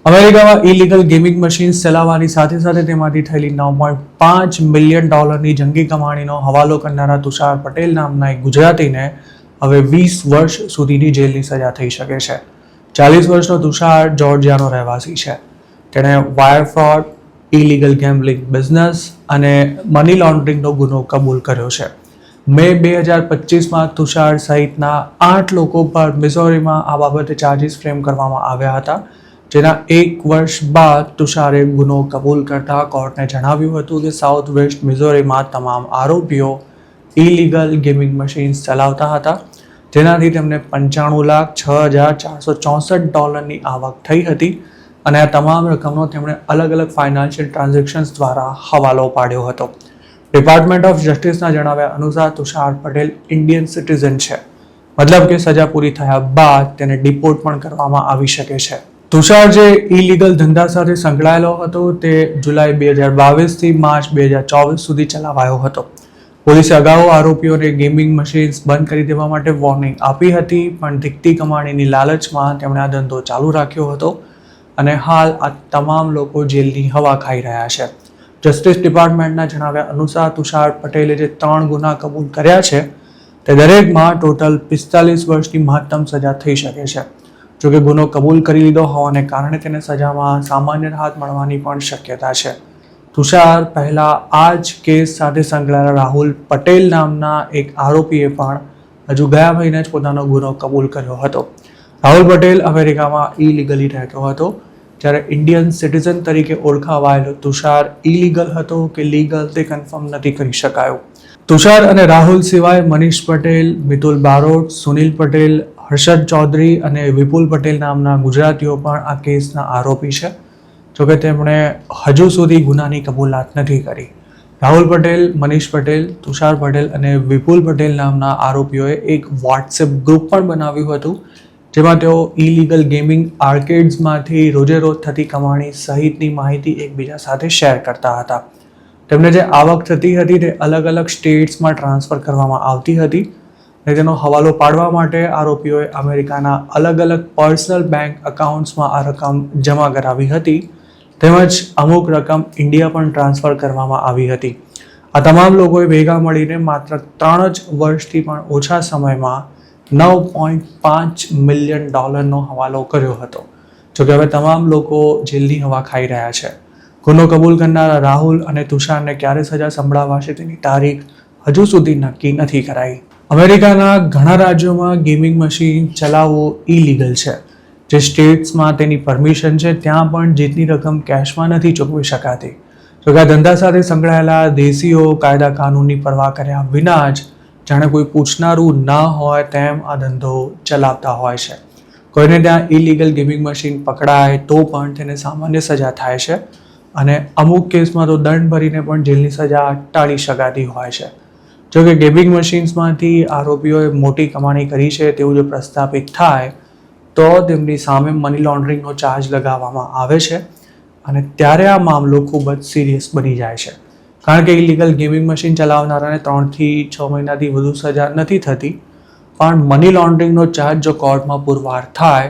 અમેરિકામાં illegal gaming machines ચલાવવાની સાથે સાથે તેમાંથી થયેલી $9.5 મિલિયન જંગી કમાણીનો હવાલો કરનારા તુષાર પટેલ નામના એક ગુજરાતીને હવે 20 વર્ષ સુધીની જેલની સજા થઈ શકે છે. 40 વર્ષનો તુષાર જોર્જિયાનો રહેવાસી છે. તેણે wire fraud, illegal gambling business અને મની લોન્ડરિંગનો ગુનો કબૂલ કર્યો છે. મે 2025માં તુષાર સહિતના 8 લોકો પર મિઝોરીમાં આ બાબતે ચાર્જીસ ફ્રેમ કરવામાં આવ્યા હતા. જેના 1 વર્ષ બાદ તુષારે ગુનો કબૂલ કરતા કોર્ટને જણાવ્યું હતું કે સાઉથ વેસ્ટ મિઝોરીમાં તમામ આરોપીઓ ઇલીગલ ગેમિંગ મશીન્સ ચલાવતા હતા, જેનાથી તેમને $95,06,464 આવક થઈ હતી અને આ તમામ રકમનો તેમણે અલગ અલગ ફાઇનાન્શિયલ ટ્રાન્ઝેક્શન્સ દ્વારા હવાલો પાડ્યો હતો. ડિપાર્ટમેન્ટ ઓફ જસ્ટિસના જણાવ્યા અનુસાર તુષાર પટેલ ઇન્ડિયન સિટીઝન છે, મતલબ કે સજા પૂરી થયા બાદ તેને ડિપોર્ટ પણ કરવામાં આવી શકે છે. તુષાર જે ઇલીગલ ધંધા સાથે સંકળાયેલો હતો તે જુલાઈ 2022થી માર્ચ 2024 સુધી ચલાવાયો હતો. પોલીસે અગાઉ આરોપીઓને ગેમિંગ મશીન્સ બંધ કરી દેવા માટે વોર્નિંગ આપી હતી, પણ દીકતી કમાણીની લાલચમાં તેમણે આ ધંધો ચાલુ રાખ્યો હતો અને હાલ આ તમામ લોકો જેલની હવા ખાઈ રહ્યા છે. જસ્ટિસ ડિપાર્ટમેન્ટના જણાવ્યા અનુસાર તુષાર પટેલે જે 3 ગુના કબૂલ કર્યા છે તે દરેકમાં ટોટલ 45 વર્ષની મહત્તમ સજા થઈ શકે છે. જોકે ગુનો કબૂલ કરી લીધો હોવાને કારણે તેને સજામાં સામાન્ય રાહત મળવાની પણ શક્યતા છે. તુષાર પહેલા આ જ કેસ સાથે સંકળાયેલા રાહુલ પટેલ નામના એક આરોપીએ પણ હજુ ગયા મહિને જ પોતાનો ગુનો કબૂલ કર્યો હતો. રાહુલ પટેલ અમેરિકામાં ઇલીગલી રહેતો હતો, જ્યારે ઇન્ડિયન સિટીઝન તરીકે ઓળખાવાયેલો તુષાર ઇલીગલ હતો કે લીગલ તે કન્ફર્મ નથી કરી શકાયું. તુષાર અને રાહુલ સિવાય મનીષ પટેલ, મિતુલ બારોટ, સુનિલ પટેલ, હર્ષદ ચૌધરી અને વિપુલ પટેલ નામના ગુજરાતીઓ પણ આ કેસના આરોપી છે. જોકે તેમણે હજુ સુધી ગુનાની કબૂલાત નથી કરી. રાહુલ પટેલ, મનીષ પટેલ, તુષાર પટેલ અને વિપુલ પટેલ નામના આરોપીઓએ એક વોટ્સએપ ગ્રુપ પણ બનાવ્યું હતું, જેમાં તેઓ ઇલીગલ ગેમિંગ આર્કેડ્સમાંથી રોજે રોજ થતી કમાણી સહિતની માહિતી એકબીજા સાથે શેર કરતા હતા. તેમને જે આવક થતી હતી તે અલગ અલગ સ્ટેટ્સમાં ટ્રાન્સફર કરવામાં આવતી હતી અને તેનો હવાલો પાડવા માટે આરોપીઓએ અમેરિકાના અલગ અલગ પર્સનલ બેંક અકાઉન્ટ્સમાં આ રકમ જમા કરાવી હતી, તેમજ અમુક રકમ ઇન્ડિયા પણ ટ્રાન્સફર કરવામાં આવી હતી. આ તમામ લોકોએ ભેગા મળીને માત્ર 3 જ વર્ષથી પણ ઓછા સમયમાં $9.5 મિલિયન હવાલો કર્યો હતો. જોકે હવે તમામ લોકો જેલની હવા ખાઈ રહ્યા છે. ગુનો કબૂલ કરનારા રાહુલ અને તુષારને ક્યારે સજા સંભળાવાશે તેની તારીખ હજુ સુધી નક્કી નથી કરાઈ. અમેરિકાના ઘણા રાજ્યોમાં ગેમિંગ મશીન ચલાવવું ઇલીગલ છે. જે સ્ટેટ્સમાં તેની પરમિશન છે ત્યાં પણ જીતની રકમ કેશમાં નથી ચૂકવી શકાતી. જોકે આ ધંધા સાથે સંકળાયેલા દેશીઓ કાયદા કાનૂનની પરવા કર્યા વિના જ જાણે કોઈ પૂછનારું ના હોય તેમ આ ધંધો ચલાવતા હોય છે. કોઈને ત્યાં ઇલીગલ ગેમિંગ મશીન પકડાય તો પણ તેને સામાન્ય સજા થાય છે અને અમુક કેસમાં તો દંડ ભરીને પણ જેલની સજા ટાળી શકાતી હોય છે. જોકે ગેમિંગ મશીન્સમાંથી આરોપીઓએ મોટી કમાણી કરી છે તેવું જો પ્રસ્થાપિત થાય તો તેમની સામે મની લોન્ડરિંગનો ચાર્જ લગાવવામાં આવે છે અને ત્યારે આ મામલો ખૂબ જ સિરિયસ બની જાય છે. કારણ કે ઇલીગલ ગેમિંગ મશીન ચલાવનારાને 3 થી 6 મહિનાથી વધુ સજા નથી થતી, પણ મની લોન્ડરિંગનો ચાર્જ જો કોર્ટમાં પુરવાર થાય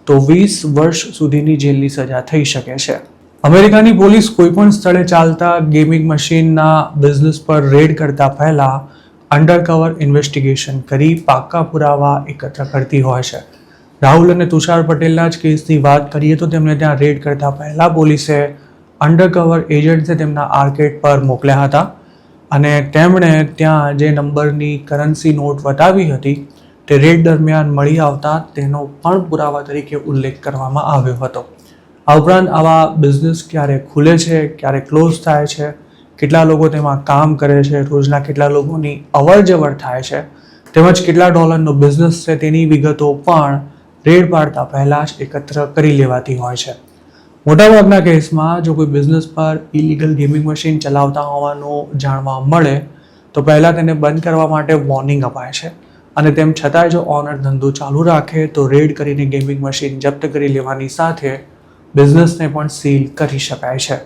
તો 20 વર્ષ સુધીની જેલની સજા થઈ શકે છે. અમેરિકાની પોલીસ કોઈપણ સ્થળે ચાલતા ગેમિંગ મશીનના બિઝનેસ પર રેડ કરતા પહેલા અંડરકવર ઇન્વેસ્ટિગેશન કરી પાક્કા પુરાવા એકત્ર કરતી હોય છે. રાહુલ અને તુષાર પટેલના જ કેસની વાત કરીએ તો તેમને ત્યાં રેડ કરતા પહેલા પોલીસે અંડરકવર એજન્ટ્સે તેમના આર્કેડ પર મોકલ્યા હતા અને તેમણે ત્યાં જે નંબરની કરન્સી નોટ વટાવી હતી તે રેડ દરમિયાન મળી આવતા તેનો પણ પુરાવા તરીકે ઉલ્લેખ કરવામાં આવ્યો હતો. આ ઉપરાંત આવા બિઝનેસ ક્યારે ખુલે છે, ક્યારે ક્લોઝ થાય છે, કેટલા લોકો તેમાં કામ કરે છે, રોજના કેટલા લોકોની અવર જવર થાય છે, તેમજ કેટલા ડોલરનો બિઝનેસ છે તેની વિગતો પણ રેડ પાડતા પહેલાં જ એકત્ર કરી લેવાતી હોય છે. મોટાભાગના કેસમાં જો કોઈ બિઝનેસ પર ઇલીગલ ગેમિંગ મશીન ચલાવતા હોવાનું જાણવા મળે તો પહેલાં તેને બંધ કરવા માટે વોર્નિંગ અપાય છે અને તેમ છતાંય જો ઓનર ધંધો ચાલુ રાખે તો રેડ કરીને ગેમિંગ મશીન જપ્ત કરી લેવાની સાથે બિઝનેસને પણ સીલ કરી શકાય છે.